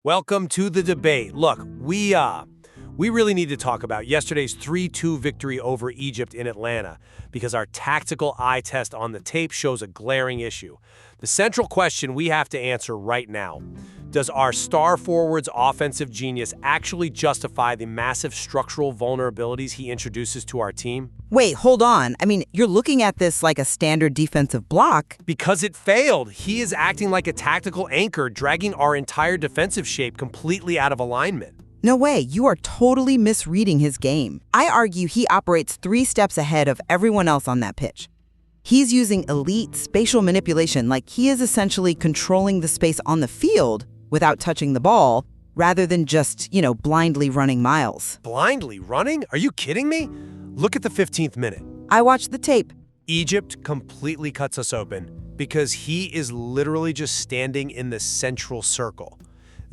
Welcome to the debate. Look, we really need to talk about yesterday's 3-2 victory over Egypt in Atlanta because our tactical eye test on the tape shows a glaring issue. The central question we have to answer right now: does our star forward's offensive genius actually justify the massive structural vulnerabilities he introduces to our team? Wait, hold on. You're looking at this like a standard defensive block. Because it failed. He is acting like a tactical anchor, dragging our entire defensive shape completely out of alignment. No way, you are totally misreading his game. I argue he operates 3 steps ahead of everyone else on that pitch. He's using elite spatial manipulation, like he is essentially controlling the space on the field without touching the ball, rather than just, blindly running miles. Blindly running? Are you kidding me? Look at the 15th minute. I watched the tape. Egypt completely cuts us open because he is literally just standing in the central circle.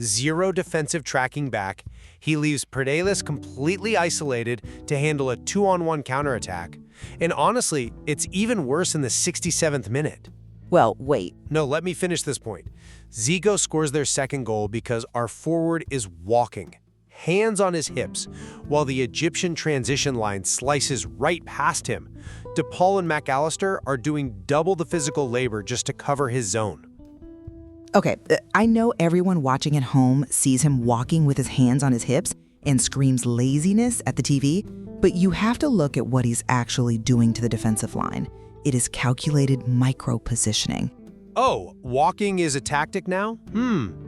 Zero defensive tracking back. He leaves Paredes completely isolated to handle a 2-on-1 counterattack. And honestly, it's even worse in the 67th minute. Well, wait. No, let me finish this point. Zico scores their second goal because our forward is walking, hands on his hips, while the Egyptian transition line slices right past him. DePaul and McAllister are doing double the physical labor just to cover his zone. Okay, I know everyone watching at home sees him walking with his hands on his hips and screams laziness at the TV, but you have to look at what he's actually doing to the defensive line. It is calculated micro-positioning. Oh, walking is a tactic now?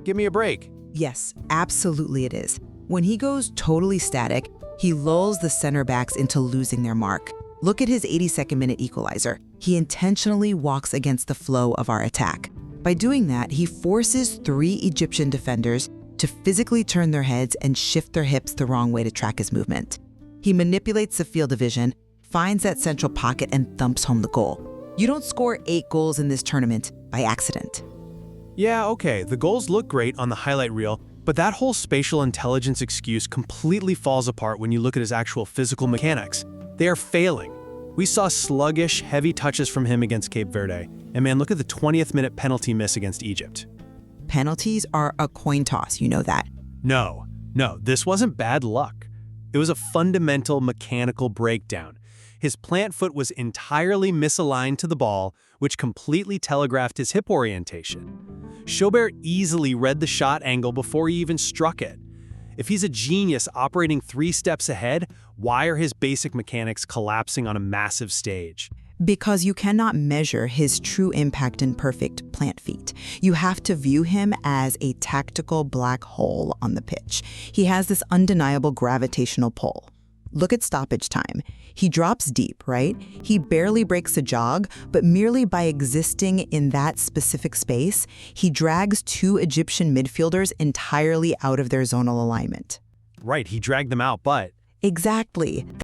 Give me a break. Yes, absolutely it is. When he goes totally static, he lulls the center backs into losing their mark. Look at his 82nd minute equalizer. He intentionally walks against the flow of our attack. By doing that, he forces 3 Egyptian defenders to physically turn their heads and shift their hips the wrong way to track his movement. He manipulates the field of vision, finds that central pocket, and thumps home the goal. You don't score 8 goals in this tournament by accident. Yeah, okay, the goals look great on the highlight reel, but that whole spatial intelligence excuse completely falls apart when you look at his actual physical mechanics. They are failing. We saw sluggish, heavy touches from him against Cape Verde. And man, look at the 20th minute penalty miss against Egypt. Penalties are a coin toss, you know that. No, this wasn't bad luck. It was a fundamental mechanical breakdown. His plant foot was entirely misaligned to the ball, which completely telegraphed his hip orientation. Schobert easily read the shot angle before he even struck it. If he's a genius operating 3 steps ahead, why are his basic mechanics collapsing on a massive stage? Because you cannot measure his true impact in perfect plant feet. You have to view him as a tactical black hole on the pitch. He has this undeniable gravitational pull. Look at stoppage time. He drops deep, right? He barely breaks a jog, but merely by existing in that specific space, he drags 2 Egyptian midfielders entirely out of their zonal alignment. Right, he dragged them out, but... Exactly.